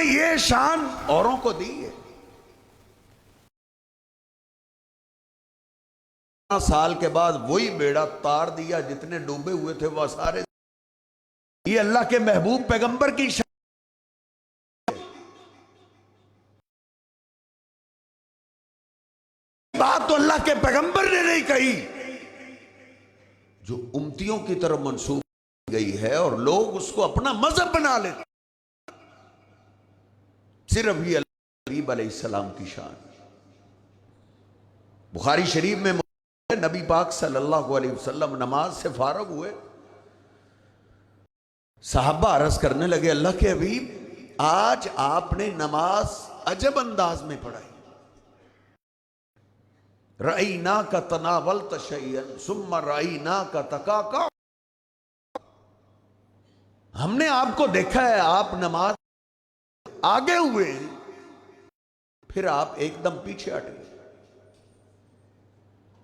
نے یہ شان اوروں کو دی ہے. سال کے بعد وہی بیڑا تار دیا، جتنے ڈوبے ہوئے تھے وہ سارے. یہ اللہ کے محبوب پیغمبر کی شان. بات تو اللہ کے پیغمبر نے نہیں کہی، جو امتیوں کی طرف منسوب گئی ہے اور لوگ اس کو اپنا مذہب بنا لیتے. صرف یہ اللہ حبیب علیہ السلام کی شان. بخاری شریف میں نبی پاک صلی اللہ علیہ وسلم نماز سے فارغ ہوئے، صحابہ عرض کرنے لگے اللہ کے حبیب آج آپ نے نماز عجب انداز میں پڑھائی. رأیناک تناولت شیئا ثم رأیناک تقاقع. ہم نے آپ کو دیکھا ہے آپ نماز آگے ہوئے پھر آپ ایک دم پیچھے ہٹ گئے.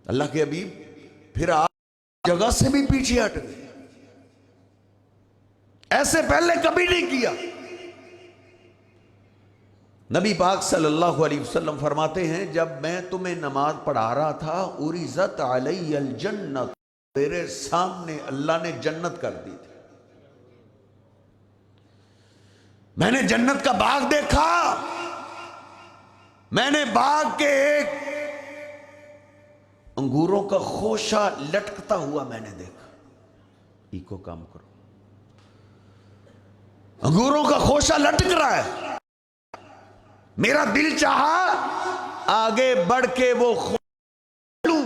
اللہ کے حبیب پھر آپ جگہ سے بھی پیچھے ہٹ گئے، ایسے پہلے کبھی نہیں کیا. نبی پاک صلی اللہ علیہ وسلم فرماتے ہیں جب میں تمہیں نماز پڑھا رہا تھا عرضت علی الجنت، میرے سامنے اللہ نے جنت کر دی تھی. میں نے جنت کا باغ دیکھا، میں نے باغ کے ایک انگوروں کا خوشہ لٹکتا ہوا میں نے دیکھا. ایکو کام کرو، انگوروں کا خوشہ لٹک رہا ہے. میرا دل چاہا آگے بڑھ کے وہ لوں.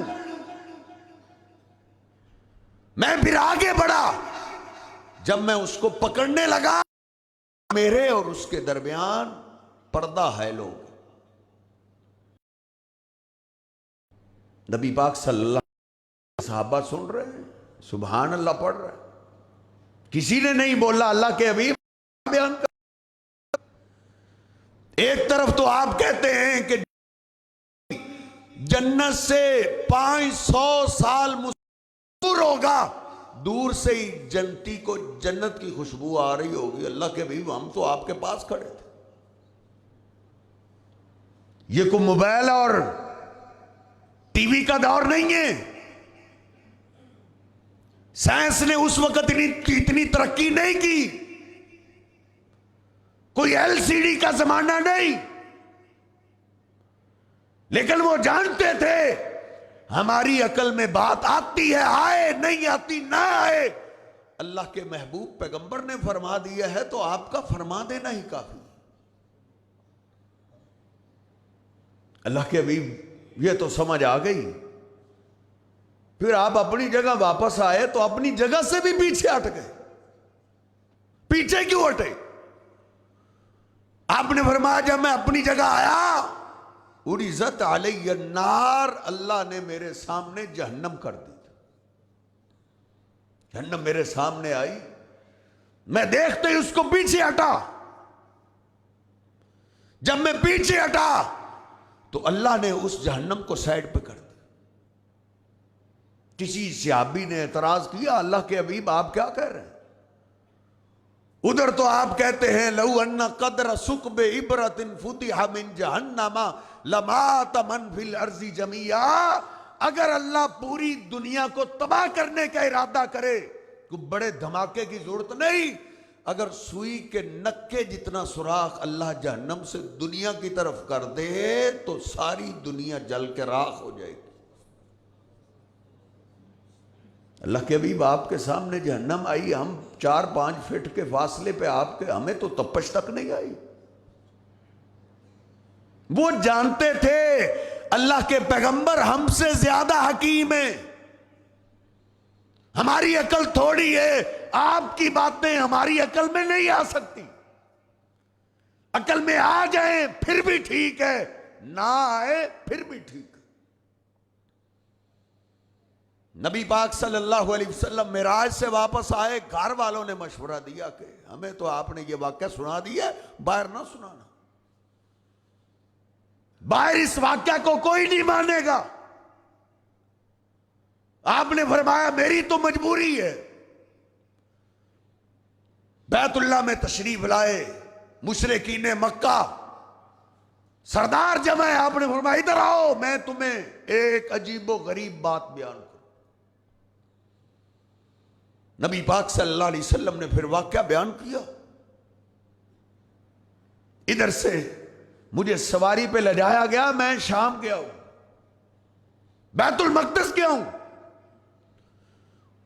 میں پھر آگے بڑھا، جب میں اس کو پکڑنے لگا میرے اور اس کے درمیان پردہ ہے. لوگ نبی پاک صلی اللہ علیہ وسلم صحابہ سن رہے ہیں، سبحان اللہ پڑھ رہے ہیں. کسی نے نہیں بولا اللہ کے حبیب بیان کر. ایک طرف تو آپ کہتے ہیں کہ جنت سے 500 سال مسافر ہوگا، دور سے ہی جنتی کو جنت کی خوشبو آ رہی ہوگی. اللہ کے حبیب ہم تو آپ کے پاس کھڑے تھے. یہ کوئی موبائل اور ٹی وی کا دور نہیں ہے. سائنس نے اس وقت اتنی ترقی نہیں کی، کوئی ایل سی ڈی کا زمانہ نہیں. لیکن وہ جانتے تھے ہماری عقل میں بات آتی ہے آئے، نہیں آتی نہ آئے. اللہ کے محبوب پیغمبر نے فرما دیا ہے تو آپ کا فرما دینا ہی کافی. اللہ کے حبیب یہ تو سمجھ آ گئی. پھر آپ اپنی جگہ واپس آئے تو اپنی جگہ سے بھی پیچھے ہٹ گئے. پیچھے کیوں ہٹے؟ آپ نے فرمایا جب میں اپنی جگہ آیا عرضت علی النار، اللہ نے میرے سامنے جہنم کر دی. جہنم میرے سامنے آئی، میں دیکھتے ہی اس کو پیچھے ہٹا. جب میں پیچھے ہٹا تو اللہ نے اس جہنم کو سائڈ پہ کر دیا. کسی صحابی نے اعتراض کیا اللہ کے حبیب آپ کیا کہہ رہے ہیں؟ ادھر تو آپ کہتے ہیں لو ان قدر ثقب عبرۃ فتح من جہنم لمات من فی الارض جميعا. اگر اللہ پوری دنیا کو تباہ کرنے کا ارادہ کرے تو بڑے دھماکے کی ضرورت نہیں. اگر سوئی کے نکے جتنا سوراخ اللہ جہنم سے دنیا کی طرف کر دے تو ساری دنیا جل کے راکھ ہو جائے گی. اللہ کے حبیب آپ کے سامنے جہنم آئی، ہم 4-5 فٹ کے فاصلے پہ آپ کے، ہمیں تو تپش تک نہیں آئی. وہ جانتے تھے اللہ کے پیغمبر ہم سے زیادہ حکیم ہیں. ہماری عقل تھوڑی ہے، آپ کی باتیں ہماری عقل میں نہیں آ سکتی. عقل میں آ جائیں پھر بھی ٹھیک ہے، نہ آئے پھر بھی ٹھیک ہے. نبی پاک صلی اللہ علیہ وسلم معراج سے واپس آئے، گھر والوں نے مشورہ دیا کہ ہمیں تو آپ نے یہ واقعہ سنا دیا، باہر نہ سنانا. باہر اس واقعہ کو کوئی نہیں مانے گا. آپ نے فرمایا میری تو مجبوری ہے. بیت اللہ میں تشریف لائے، مشرکین مکہ سردار جمع ہے، آپ نے فرمایا ادھر آؤ میں تمہیں ایک عجیب و غریب بات بیان کروں۔ نبی پاک صلی اللہ علیہ وسلم نے پھر واقعہ بیان کیا۔ ادھر سے مجھے سواری پہ لے جایا گیا، میں شام گیا ہوں، بیت المقدس گیا ہوں،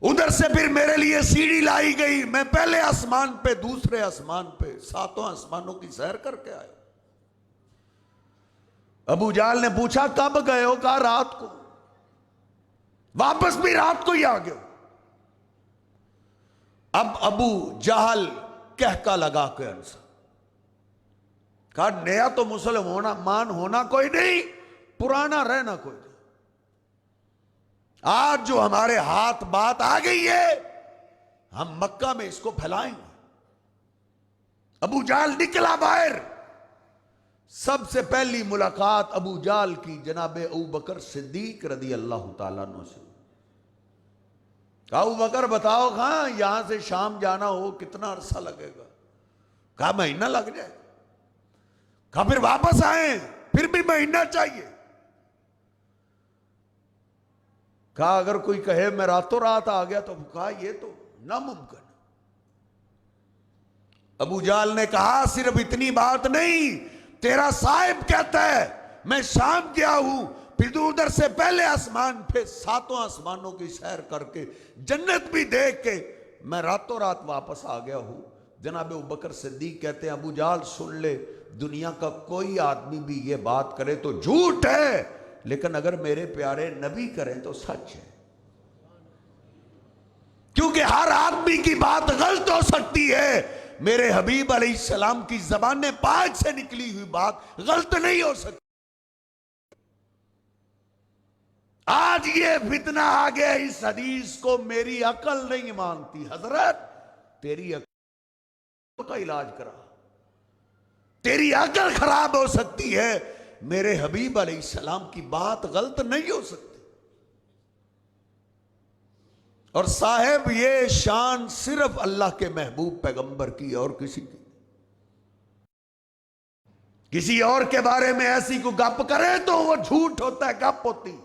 ادھر سے پھر میرے لیے سیڑھی لائی گئی، میں پہلے آسمان پہ دوسرے آسمان پہ 7 آسمانوں کی سیر کر کے آیا۔ ابو جہل نے پوچھا کب گئے ہو؟ کہا رات کو، واپس بھی رات کو ہی آ گئے ہو۔ اب ابو جہل کہکا لگا کے انسا کہا نیا تو مسلمان ہونا کوئی نہیں، پرانا رہنا کوئی نہیں، آج جو ہمارے ہاتھ بات آ گئی ہے ہم مکہ میں اس کو پھیلائیں گے۔ ابو جہل نکلا باہر، سب سے پہلی ملاقات ابو جہل کی جناب ابوبکر صدیق رضی اللہ تعالیٰ عنہ سے۔ کہا ابوبکر بتاؤ کہاں یہاں سے شام جانا ہو کتنا عرصہ لگے گا؟ کہا مہینہ لگ جائے۔ کہا پھر واپس آئیں، پھر بھی مہینہ چاہیے۔ کہا اگر کوئی کہے میں راتوں رات آ گیا تو کہا یہ تو ناممکن۔ ابو جہل نے کہا صرف اتنی بات نہیں، تیرا صاحب کہتا ہے میں شام گیا ہوں، پھر تو ادھر سے پہلے آسمان پہ 7 آسمانوں کی سیر کر کے جنت بھی دیکھ کے میں راتوں رات واپس آ گیا ہوں۔ جناب ابوبکر صدیق کہتے ہیں ابو جہل سن لے، دنیا کا کوئی آدمی بھی یہ بات کرے تو جھوٹ ہے، لیکن اگر میرے پیارے نبی کریں تو سچ ہے، کیونکہ ہر آدمی کی بات غلط ہو سکتی ہے، میرے حبیب علیہ السلام کی زبان پاک سے نکلی ہوئی بات غلط نہیں ہو سکتی۔ آج یہ فتنہ آ گیا اس حدیث کو میری عقل نہیں مانتی، حضرت تیری عقل کا علاج کرا، تیری عقل خراب ہو سکتی ہے، میرے حبیب علیہ السلام کی بات غلط نہیں ہو سکتی۔ اور صاحب یہ شان صرف اللہ کے محبوب پیغمبر کی اور کسی کی، کسی اور کے بارے میں ایسی کو گپ کرے تو وہ جھوٹ ہوتا ہے، گپ ہوتی۔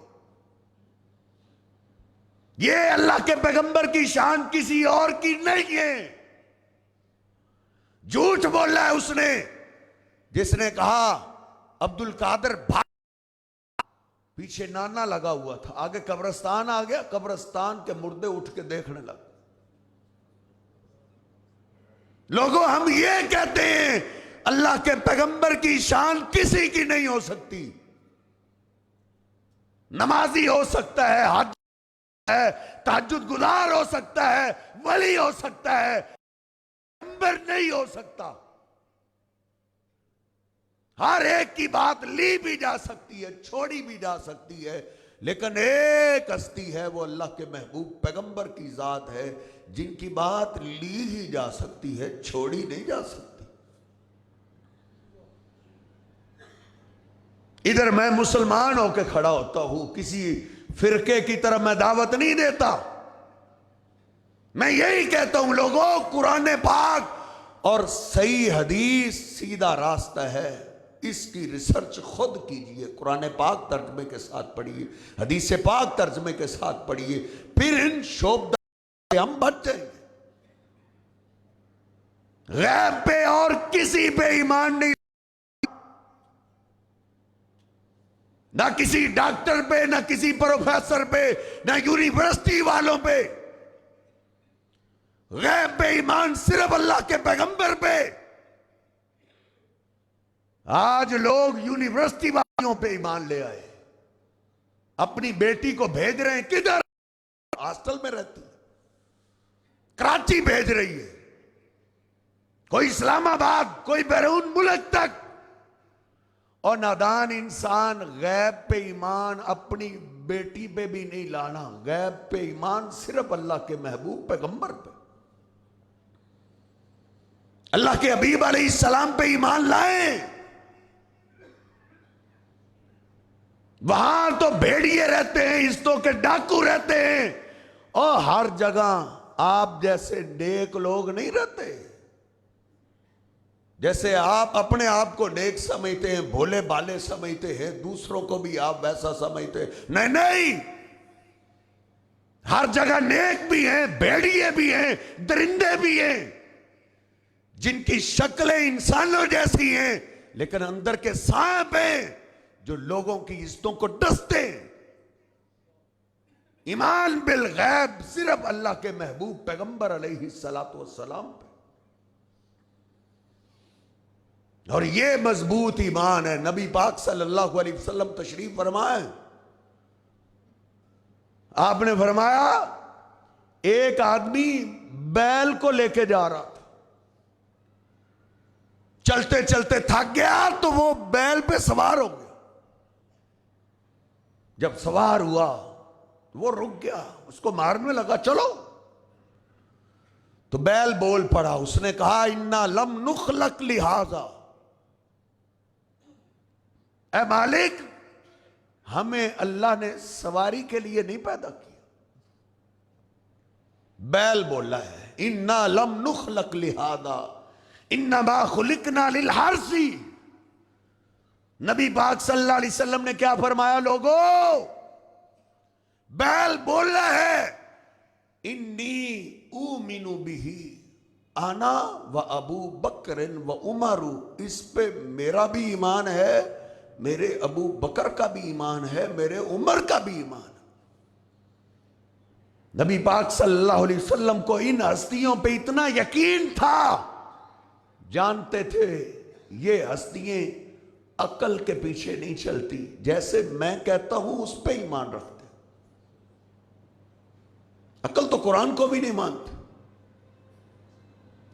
یہ اللہ کے پیغمبر کی شان کسی اور کی نہیں ہے۔ جھوٹ بولا ہے اس نے جس نے کہا عبد القادر پیچھے نانا لگا ہوا تھا، آگے قبرستان آ گیا، قبرستان کے مردے اٹھ کے دیکھنے لگا۔ لوگوں ہم یہ کہتے ہیں اللہ کے پیغمبر کی شان کسی کی نہیں ہو سکتی، نمازی ہو سکتا ہے، حج ہے، تہجد گزار ہو سکتا ہے، ولی ہو سکتا ہے، پیغمبر نہیں ہو سکتا۔ ہر ایک کی بات لی بھی جا سکتی ہے، چھوڑی بھی جا سکتی ہے، لیکن ایک ہستی ہے وہ اللہ کے محبوب پیغمبر کی ذات ہے جن کی بات لی ہی جا سکتی ہے، چھوڑی نہیں جا سکتی۔ ادھر میں مسلمان ہو کے کھڑا ہوتا ہوں، کسی فرقے کی طرف میں دعوت نہیں دیتا، میں یہی کہتا ہوں لوگوں قرآن پاک اور صحیح حدیث سیدھا راستہ ہے، اس کی ریسرچ خود کیجئے، قرآن پاک ترجمے کے ساتھ پڑھیے، حدیث پاک ترجمے کے ساتھ پڑھیے، پھر ان شعبدہ سے ہم بچ جائیں گے۔ غیب پہ اور کسی پہ ایمان نہیں، نہ کسی ڈاکٹر پہ، نہ کسی پروفیسر پہ، نہ یونیورسٹی والوں پہ۔ غیب پہ ایمان صرف اللہ کے پیغمبر پہ۔ آج لوگ یونیورسٹی والوں پہ ایمان لے آئے، اپنی بیٹی کو بھیج رہے ہیں کدھر؟ ہاسٹل میں رہتی، کراچی بھیج رہی ہے، کوئی اسلام آباد، کوئی بیرون ملک تک۔ اور نادان انسان غیب پہ ایمان اپنی بیٹی پہ بھی نہیں لانا، غیب پہ ایمان صرف اللہ کے محبوب پیغمبر پہ، اللہ کے حبیب علیہ السلام پہ ایمان لائیں۔ وہاں تو بھیڑیے رہتے ہیں، استوں کے ڈاکو رہتے ہیں، اور ہر جگہ آپ جیسے نیک لوگ نہیں رہتے۔ جیسے آپ اپنے آپ کو نیک سمجھتے ہیں، بھولے بالے سمجھتے ہیں، دوسروں کو بھی آپ ویسا سمجھتے ہیں۔ نہیں نہیں، ہر جگہ نیک بھی ہیں، بھیڑیے بھی ہیں، درندے بھی ہیں، جن کی شکلیں انسانوں جیسی ہیں لیکن اندر کے سانپ ہیں جو لوگوں کی عزتوں کو ڈستے ہیں۔ ایمان بالغیب صرف اللہ کے محبوب پیغمبر علیہ السلام پہ، اور یہ مضبوط ایمان ہے۔ نبی پاک صلی اللہ علیہ وسلم تشریف فرمائے، آپ نے فرمایا ایک آدمی بیل کو لے کے جا رہا تھا، چلتے چلتے تھک گیا تو وہ بیل پہ سوار ہو گیا۔ جب سوار ہوا وہ رک گیا، اس کو مارنے لگا، چلو، تو بیل بول پڑا، اس نے کہا انا لم نخلق لہذا، اے مالک ہمیں اللہ نے سواری کے لیے نہیں پیدا کیا۔ بیل بولا ہے انا لم نخلق لہذا انما خلقنا للحرث۔ نبی پاک صلی اللہ علیہ وسلم نے کیا فرمایا؟ لوگو، بیل بول رہا ہے انی اومن بہ انا و ابو بکر و عمر، اس پہ میرا بھی ایمان ہے، میرے ابو بکر کا بھی ایمان ہے، میرے عمر کا بھی ایمان ہے۔ نبی پاک صلی اللہ علیہ وسلم کو ان ہستیوں پہ اتنا یقین تھا، جانتے تھے یہ ہستیاں عقل کے پیچھے نہیں چلتی، جیسے میں کہتا ہوں اس پہ ایمان رکھتے۔ عقل تو قرآن کو بھی نہیں مانتی۔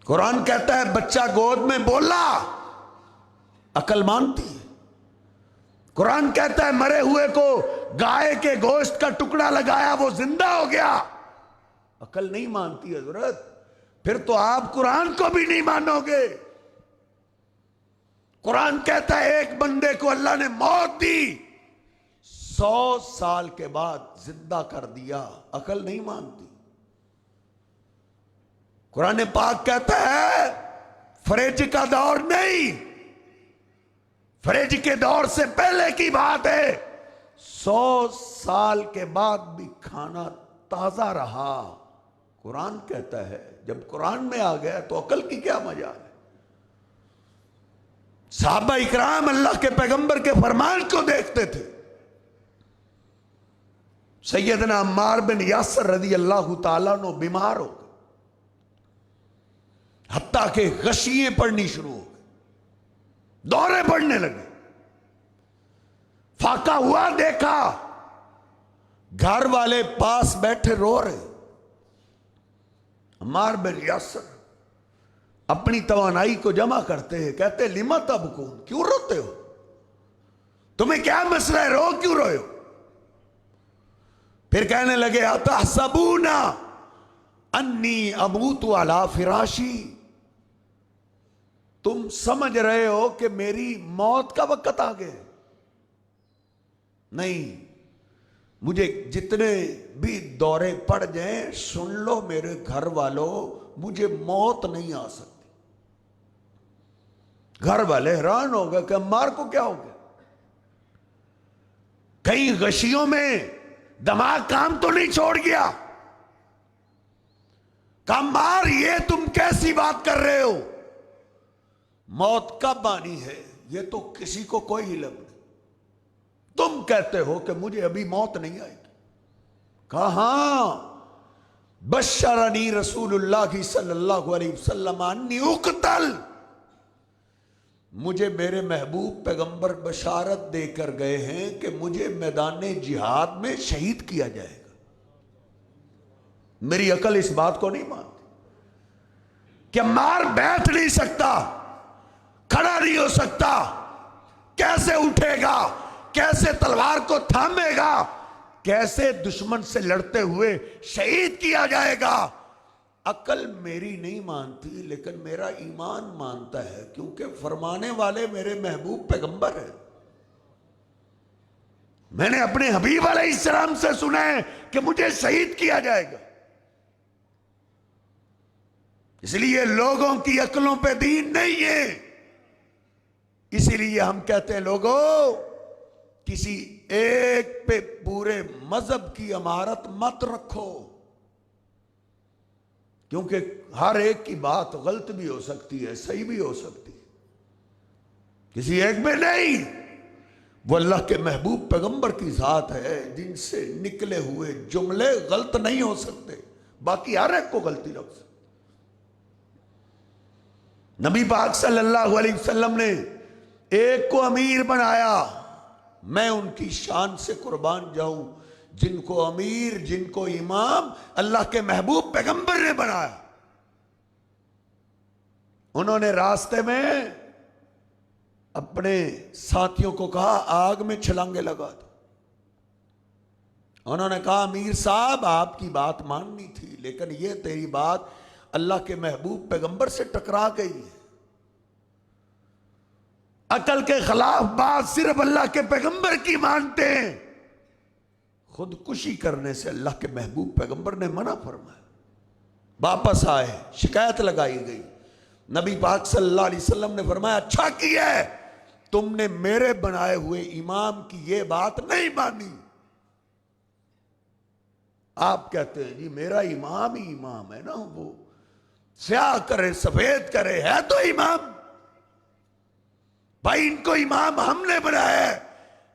قرآن کہتا ہے بچہ گود میں بولا، عقل مانتی ہے۔ قرآن کہتا ہے مرے ہوئے کو گائے کے گوشت کا ٹکڑا لگایا وہ زندہ ہو گیا، عقل نہیں مانتی حضرت۔ پھر تو آپ قرآن کو بھی نہیں مانو گے۔ قرآن کہتا ہے ایک بندے کو اللہ نے موت دی، 100 سال کے بعد زندہ کر دیا، عقل نہیں مانتی۔ قرآن پاک کہتا ہے فریج کا دور نہیں، فریج کے دور سے پہلے کی بات ہے، 100 سال کے بعد بھی کھانا تازہ رہا۔ قرآن کہتا ہے، جب قرآن میں آ گیا تو عقل کی کیا مجال ہے؟ صحابہ اکرام اللہ کے پیغمبر کے فرمان کو دیکھتے تھے۔ سیدنا عمار بن یاسر رضی اللہ تعالیٰ عنہ بیمار ہو گئے، حتیٰ کہ غشییں پڑنی شروع ہو گئی، دورے پڑنے لگے۔ فاقہ ہوا، دیکھا گھر والے پاس بیٹھے رو رہے۔ عمار بن یاسر اپنی توانائی کو جمع کرتے ہیں، کہتے لما تبکون، کیوں روتے ہو؟ تمہیں کیا مسئلہ ہے، رو کیوں روئے ہو؟ پھر کہنے لگے اتحسبون انی اموت علی فراشی، تم سمجھ رہے ہو کہ میری موت کا وقت آ گئے؟ نہیں، مجھے جتنے بھی دورے پڑ جائیں سن لو میرے گھر والوں، مجھے موت نہیں آ سکتی۔ گھر والے حیران ہو گئے کہ عمار کو کیا ہو گیا؟ کہیں غشیوں میں دماغ کام تو نہیں چھوڑ گیا؟ کہ عمار یہ تم کیسی بات کر رہے ہو؟ موت کب آنی ہے یہ تو کسی کو کوئی علم نہیں، تم کہتے ہو کہ مجھے ابھی موت نہیں آئے گی۔ کہا ہاں، بشرنی رسول اللہ صلی اللہ علیہ وسلم انی اقتل، مجھے میرے محبوب پیغمبر بشارت دے کر گئے ہیں کہ مجھے میدان جہاد میں شہید کیا جائے گا۔ میری عقل اس بات کو نہیں مانتی کہ عمار بیٹھ نہیں سکتا، کھڑا نہیں ہو سکتا، کیسے اٹھے گا، کیسے تلوار کو تھامے گا، کیسے دشمن سے لڑتے ہوئے شہید کیا جائے گا۔ عقل میری نہیں مانتی لیکن میرا ایمان مانتا ہے، کیونکہ فرمانے والے میرے محبوب پیغمبر ہیں۔ میں نے اپنے حبیب علیہ السلام سے سنا ہے کہ مجھے شہید کیا جائے گا۔ اس لیے لوگوں کی عقلوں پہ دین نہیں ہے، اسی لیے ہم کہتے ہیں لوگوں، کسی ایک پہ پورے مذہب کی امارت مت رکھو، کیونکہ ہر ایک کی بات غلط بھی ہو سکتی ہے، صحیح بھی ہو سکتی ہے، کسی ایک میں نہیں۔ وہ اللہ کے محبوب پیغمبر کی ذات ہے جن سے نکلے ہوئے جملے غلط نہیں ہو سکتے، باقی ہر ایک کو غلطی لگ سکتی۔ نبی پاک صلی اللہ علیہ وسلم نے ایک کو امیر بنایا، میں ان کی شان سے قربان جاؤں، جن کو امیر، جن کو امام اللہ کے محبوب پیغمبر نے بنایا۔ انہوں نے راستے میں اپنے ساتھیوں کو کہا آگ میں چھلانگے لگا دو۔ انہوں نے کہا امیر صاحب آپ کی بات ماننی تھی، لیکن یہ تیری بات اللہ کے محبوب پیغمبر سے ٹکرا گئی ہے۔ عقل کے خلاف بات صرف اللہ کے پیغمبر کی مانتے ہیں، خودکشی کرنے سے اللہ کے محبوب پیغمبر نے منع فرمایا۔ واپس آئے، شکایت لگائی گئی، نبی پاک صلی اللہ علیہ وسلم نے فرمایا اچھا کیا ہے تم نے میرے بنائے ہوئے امام کی یہ بات نہیں مانی۔ آپ کہتے ہیں جی میرا امام ہی امام ہے نا، وہ سیاہ کرے سفید کرے ہے تو امام، بھائی ان کو امام ہم نے بنایا ہے،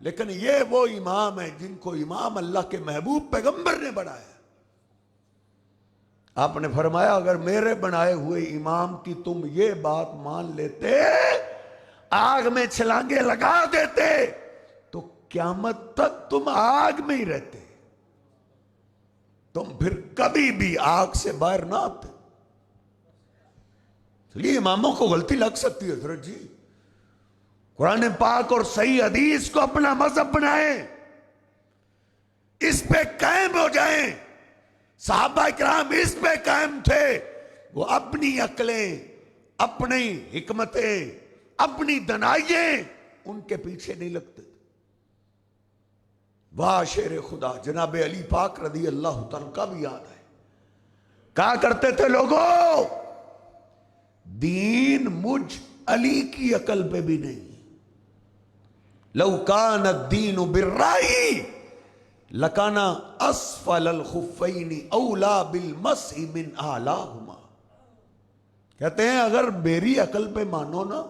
لیکن یہ وہ امام ہے جن کو امام اللہ کے محبوب پیغمبر نے بنایا۔ آپ نے فرمایا اگر میرے بنائے ہوئے امام کی تم یہ بات مان لیتے، آگ میں چھلانگے لگا دیتے، تو قیامت تک تم آگ میں ہی رہتے، تم پھر کبھی بھی آگ سے باہر نہ آتے۔ یہ اماموں کو غلطی لگ سکتی ہے حضرت جی، قرآن پاک اور صحیح حدیث کو اپنا مذہب بنائیں، اس پہ قائم ہو جائیں۔ صحابہ کرام اس پہ قائم تھے، وہ اپنی عقلیں، اپنی حکمتیں، اپنی دنائیں ان کے پیچھے نہیں لگتے تھے۔ واہ شیر خدا جناب علی پاک رضی اللہ تعالیٰ کا بھی یاد ہے، کہا کرتے تھے لوگوں دین مجھ علی کی عقل پہ بھی نہیں، لو کان الدین بالرائی لکان اسفل الخفین اولا بالمسح من اعلاہما۔ کہتے ہیں اگر میری عقل پہ مانو نا،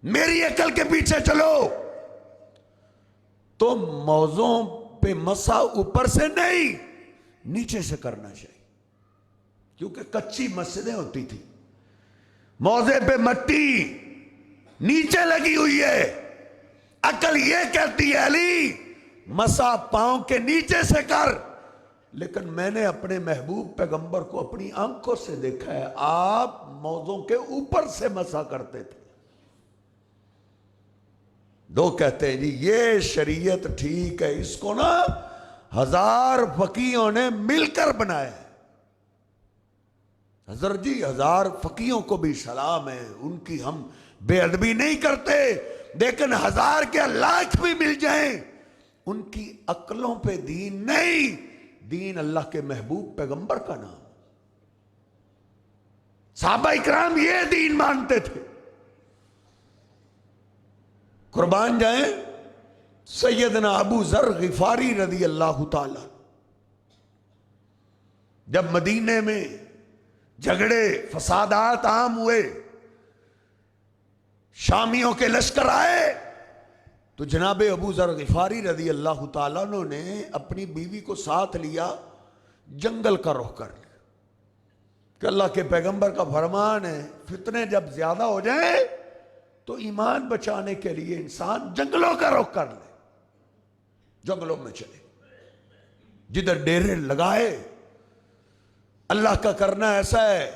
میری عقل کے پیچھے چلو، تو موزوں پہ مسح اوپر سے نہیں نیچے سے کرنا چاہیے، کیونکہ کچی مسجدیں ہوتی تھی، موزے پہ مٹی نیچے لگی ہوئی ہے، عقل یہ کہتی ہے علی مسح پاؤں کے نیچے سے کر، لیکن میں نے اپنے محبوب پیغمبر کو اپنی آنکھوں سے دیکھا ہے آپ موزوں کے اوپر سے مسح کرتے تھے۔ دو کہتے ہیں جی یہ شریعت ٹھیک ہے، اس کو نا 1000 فقیہوں نے مل کر بنایا ہے۔ حضرت جی 1000 فقیہوں کو بھی سلام ہے، ان کی ہم بے ادبی نہیں کرتے، لیکن 1000 کے لاکھ بھی مل جائیں، ان کی عقلوں پہ دین نہیں، دین اللہ کے محبوب پیغمبر کا نام۔ صحابہ اکرام یہ دین مانتے تھے۔ قربان جائیں سیدنا ابو ذر غفاری رضی اللہ تعالی، جب مدینے میں جھگڑے فسادات عام ہوئے، شامیوں کے لشکر آئے، تو جناب ابو ذر غفاری رضی اللہ تعالیٰ نے اپنی بیوی کو ساتھ لیا، جنگل کا رخ کر لیا، کہ اللہ کے پیغمبر کا فرمان ہے فتنے جب زیادہ ہو جائیں تو ایمان بچانے کے لیے انسان جنگلوں کا رخ کر لے، جنگلوں میں چلے، جدھر ڈیرے لگائے۔ اللہ کا کرنا ایسا ہے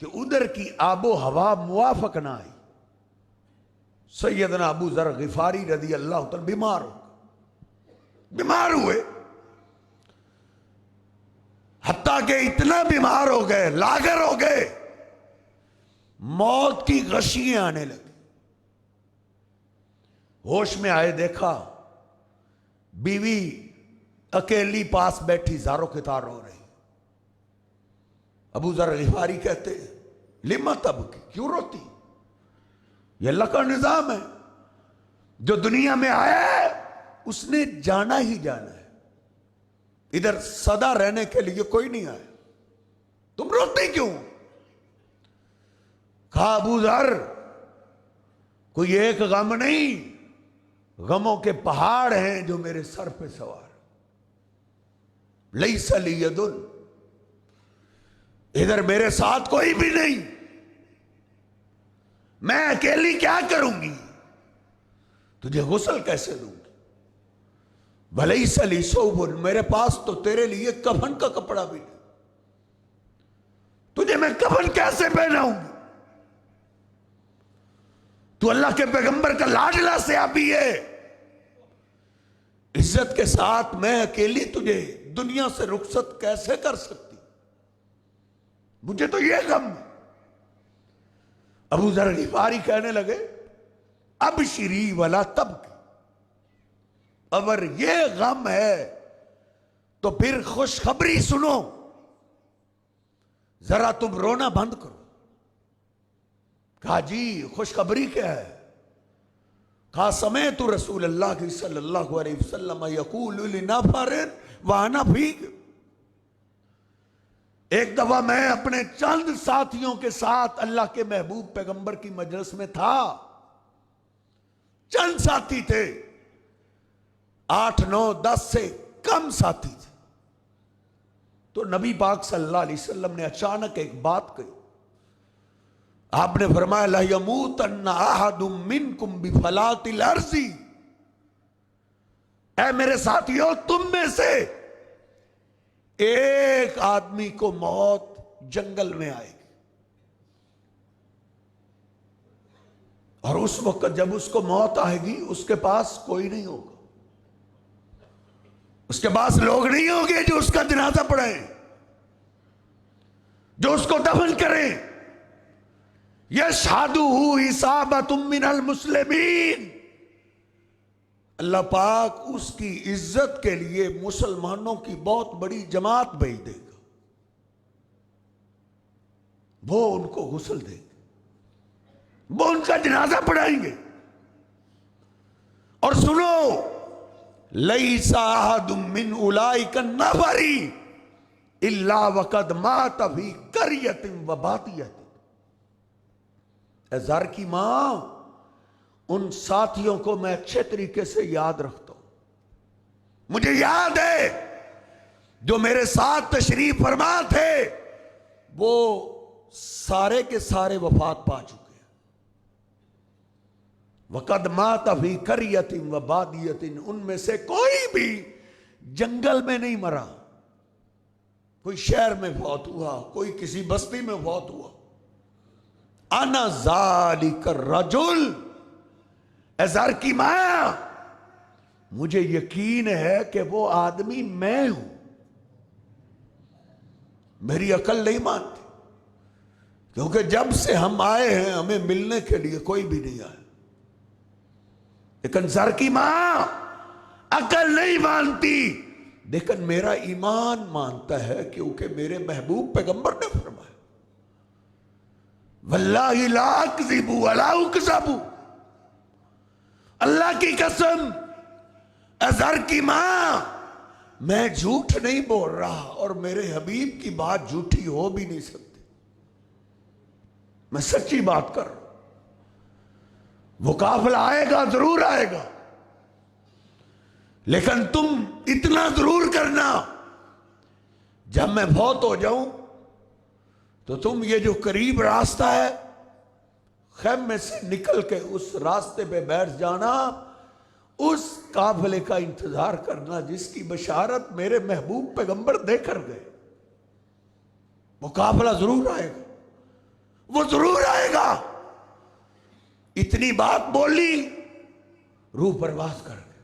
کہ ادھر کی آب و ہوا موافق نہ آئی۔ سیدنا ابو ذر غفاری رضی اللہ تعالیٰ بیمار ہوئے، حتیٰ کہ اتنا بیمار ہو گئے، لاغر ہو گئے، موت کی غشیاں آنے لگی۔ ہوش میں آئے، دیکھا بیوی اکیلی پاس بیٹھی زاروں کے تار رو رہی۔ ابو ذر غفاری کہتے لما تبکی، کیوں روتی؟ یہ اللہ کا نظام ہے. جو دنیا میں آیا ہے اس نے جانا ہی جانا ہے. ادھر سدا رہنے کے لیے کوئی نہیں آیا. تم روتے کیوں؟ کہا ابو ذر کوئی ایک غم نہیں، غموں کے پہاڑ ہیں جو میرے سر پہ سوار. لیس لی ید، ادھر میرے ساتھ کوئی بھی نہیں، میں اکیلی کیا کروں گی؟ تجھے غسل کیسے دوں گی؟ ولیس لی ثوب، میرے پاس تو تیرے لیے کفن کا کپڑا بھی نہیں، تجھے میں کفن کیسے پہناؤں گی؟ تو اللہ کے پیغمبر کا لاڈلا صحابی ہے، عزت کے ساتھ میں اکیلی تجھے دنیا سے رخصت کیسے کر سکتی؟ مجھے تو یہ غم ہے. ابو ذر غفاری کہنے لگے ابشری ولا تبکی، اگر یہ غم ہے تو پھر خوشخبری سنو، ذرا تم رونا بند کرو. کہا جی خوشخبری کیا ہے؟ کہا سمعت رسول اللہ صلی اللہ علیہ وسلم یقول لنفر وانا فیک، ایک دفعہ میں اپنے چند ساتھیوں کے ساتھ اللہ کے محبوب پیغمبر کی مجلس میں تھا. چند ساتھی تھے، 8 9 10 سے کم ساتھی تھے. تو نبی پاک صلی اللہ علیہ وسلم نے اچانک ایک بات کہی. آپ نے فرمایا لا یموتن احد منکم بفلاۃ الارض، اے میرے ساتھیو تم میں سے ایک آدمی کو موت جنگل میں آئے گی، اور اس وقت جب اس کو موت آئے گی اس کے پاس کوئی نہیں ہوگا، اس کے پاس لوگ نہیں ہوں گے جو اس کا جنازہ پڑھیں، جو اس کو دفن کریں. یشہدہ اصابۃ من المسلمین، اللہ پاک اس کی عزت کے لیے مسلمانوں کی بہت بڑی جماعت بھیج دے گا، وہ ان کو غسل دیں گے، وہ ان کا جنازہ پڑھائیں گے. اور سنو لیس احد من اولئک النفر الا وقد مات فی قریۃ وبادیہ. اے زر کی ماں، ان ساتھیوں کو میں اچھے طریقے سے یاد رکھتا ہوں. مجھے یاد ہے جو میرے ساتھ تشریف فرما تھے وہ سارے کے سارے وفات پا چکے ہیں. وقد مات فی قریۃ وبادیۃ، ان میں سے کوئی بھی جنگل میں نہیں مرا، کوئی شہر میں فوت ہوا، کوئی کسی بستی میں فوت ہوا. انا ذالک الرجل، اے زر کی ماں مجھے یقین ہے کہ وہ آدمی میں ہوں. میری عقل نہیں مانتی، کیونکہ جب سے ہم آئے ہیں ہمیں ملنے کے لیے کوئی بھی نہیں آیا. لیکن زر کی ماں عقل نہیں مانتی، لیکن میرا ایمان مانتا ہے، کیونکہ میرے محبوب پیغمبر نے فرمایا واللہ لا اکذب ولا اکذب، اللہ کی قسم اے زر کی ماں میں جھوٹ نہیں بول رہا، اور میرے حبیب کی بات جھوٹی ہو بھی نہیں سکتی، میں سچی بات کر رہا ہوں. وہ قافلہ آئے گا، ضرور آئے گا، لیکن تم اتنا ضرور کرنا جب میں فوت ہو جاؤں تو تم یہ جو قریب راستہ ہے خیمے سے نکل کے اس راستے پہ بیٹھ جانا، اس قافلے کا انتظار کرنا جس کی بشارت میرے محبوب پیغمبر دے کر گئے. وہ قافلہ ضرور آئے گا، وہ ضرور آئے گا. اتنی بات بولی، روح پرواز کر گئے.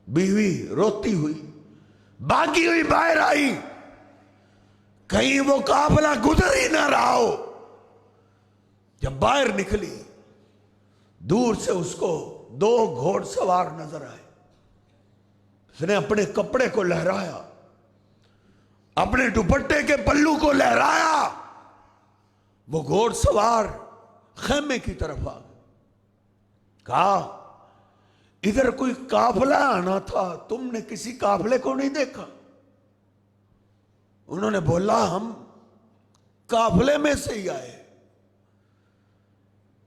بیوی روتی ہوئی باقی ہوئی باہر آئی، کہیں وہ قافلہ گزر ہی نہ رہا ہو. جب باہر نکلی دور سے اس کو 2 گھوڑ سوار نظر آئے. اس نے اپنے کپڑے کو لہرایا، اپنے دوپٹے کے پلو کو لہرایا. وہ گھوڑ سوار خیمے کی طرف آ گئے، کہا ادھر کوئی قافلہ آنا تھا، تم نے کسی قافلے کو نہیں دیکھا؟ انہوں نے بولا ہم قافلے میں سے ہی آئے،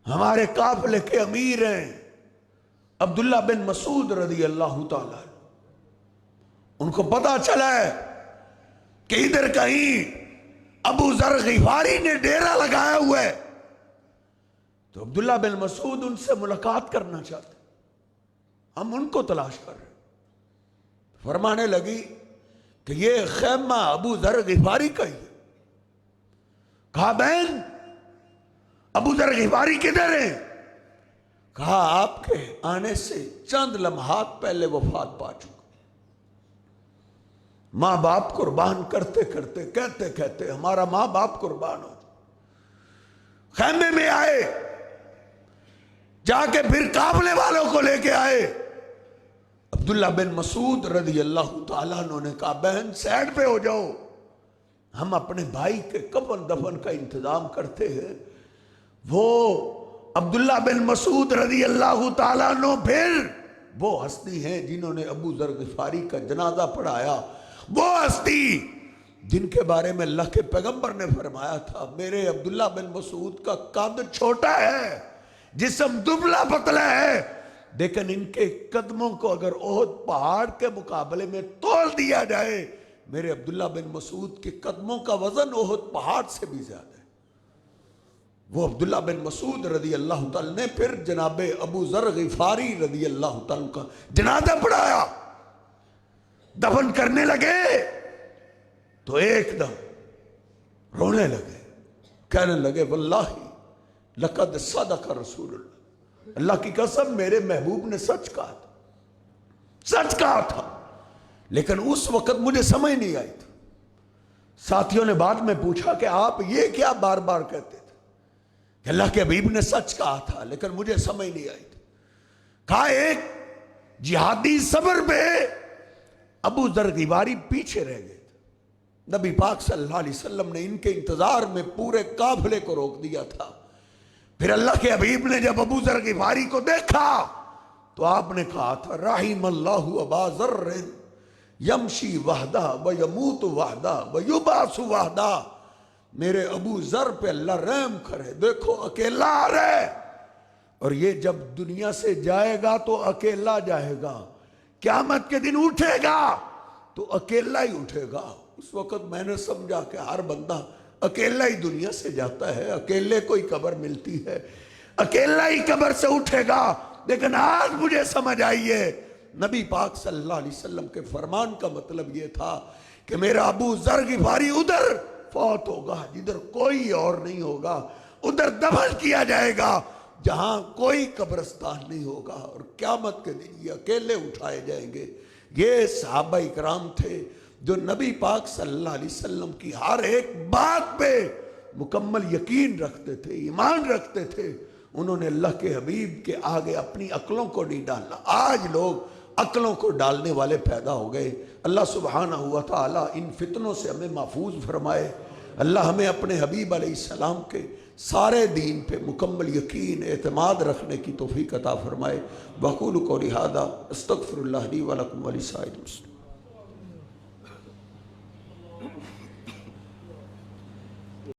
ہمارے قافلے کے امیر ہیں عبداللہ بن مسعود رضی اللہ تعالیٰ، ان کو پتا چلا ہے کہ ادھر کہیں ابو ذر غفاری نے ڈیرا لگایا ہوا ہے، تو عبداللہ بن مسعود ان سے ملاقات کرنا چاہتے، ہم ان کو تلاش کر رہے ہیں۔ فرمانے لگی کہ یہ خیمہ ابو ذر غفاری کا ہی ہے۔ کہا بہن ابو ذر غفاری کدھر ہیں؟ کہا آپ کے آنے سے چند لمحات پہلے وفات پا چکا۔ ماں باپ قربان کرتے کرتے کہتے کہتے ہمارا ماں باپ قربان ہو جائے، خیمے میں آئے، جا کے پھر قافلے والوں کو لے کے آئے۔ عبداللہ بن مسعود رضی اللہ تعالیٰ عنہ نے کہا بہن سائڈ پہ ہو جاؤ، ہم اپنے بھائی کے کفن دفن کا انتظام کرتے ہیں۔ وہ عبداللہ بن مسعود رضی اللہ تعالیٰ عنہ پھر وہ ہستی ہیں جنہوں نے ابو ذر غفاری کا جنازہ پڑھایا، وہ ہستی جن کے بارے میں اللہ کے پیغمبر نے فرمایا تھا میرے عبداللہ بن مسعود کا قد چھوٹا ہے، جسم دبلا پتلا ہے، لیکن ان کے قدموں کو اگر احد پہاڑ کے مقابلے میں تول دیا جائے، میرے عبداللہ بن مسعود کے قدموں کا وزن احد پہاڑ سے بھی زیادہ ہے۔ وہ عبداللہ بن مسعود رضی اللہ تعالیٰ نے پھر جناب ابو ذر غفاری رضی اللہ تعالیٰ کا جنازہ پڑھایا، دفن کرنے لگے تو ایک دم رونے لگے، کہنے لگے واللہ لقد صدق رسول اللہ، اللہ کی قسم میرے محبوب نے سچ کہا تھا، سچ کہا تھا، لیکن اس وقت مجھے سمجھ نہیں آئی تھی۔ ساتھیوں نے بعد میں پوچھا کہ آپ یہ کیا بار بار کہتے تھے کہ اللہ کے حبیب نے سچ کہا تھا لیکن مجھے سمجھ نہیں آئی تھی۔ کہا ایک جہادی صبر پہ ابو ذر غفاری پیچھے رہ گئے تھے، نبی پاک صلی اللہ علیہ وسلم نے ان کے انتظار میں پورے قافلے کو روک دیا تھا۔ پھر اللہ کے حبیب نے جب ابو ذر غفاری کو دیکھا تو آپ نے کہا تھا رحم اللہ ابا ذر یمشی وحدہ ویموت وحدہ ویبعث وحدہ، میرے ابو ذر پہ اللہ رحم کرے، دیکھو اکیلا آ رہا ہے، اور یہ جب دنیا سے جائے گا تو اکیلا جائے گا، قیامت کے دن اٹھے گا تو اکیلا ہی اٹھے گا۔ اس وقت میں نے سمجھا کہ ہر بندہ اکیلا ہی دنیا سے جاتا ہے، اکیلے کوئی قبر ملتی ہے، اکیلا ہی قبر سے اٹھے گا، لیکن آج مجھے سمجھ آئی ہے نبی پاک صلی اللہ علیہ وسلم کے فرمان کا مطلب یہ تھا کہ میرا ابو ذر غفاری ادھر فوت ہوگا جدھر کوئی اور نہیں ہوگا، ادھر دفن کیا جائے گا جہاں کوئی قبرستان نہیں ہوگا، اور قیامت کے دن یہ اکیلے اٹھائے جائیں گے۔ یہ صحابہ اکرام تھے جو نبی پاک صلی اللہ علیہ وسلم کی ہر ایک بات پہ مکمل یقین رکھتے تھے، ایمان رکھتے تھے، انہوں نے اللہ کے حبیب کے آگے اپنی عقلوں کو نہیں ڈالا۔ آج لوگ عقلوں کو ڈالنے والے پیدا ہو گئے۔ اللہ سبحانہ و تعالی ان فتنوں سے ہمیں محفوظ فرمائے۔ اللہ ہمیں اپنے حبیب علیہ السلام کے سارے دین پہ مکمل یقین اعتماد رکھنے کی توفیق عطا فرمائے۔ وَقُولُوا قَوْلِي هَٰذَا أَسْتَغْفِرُ اللَّهَ لِي وَلَكُمْ وَلِسَائِرِ الْمُسْلِمِينَ۔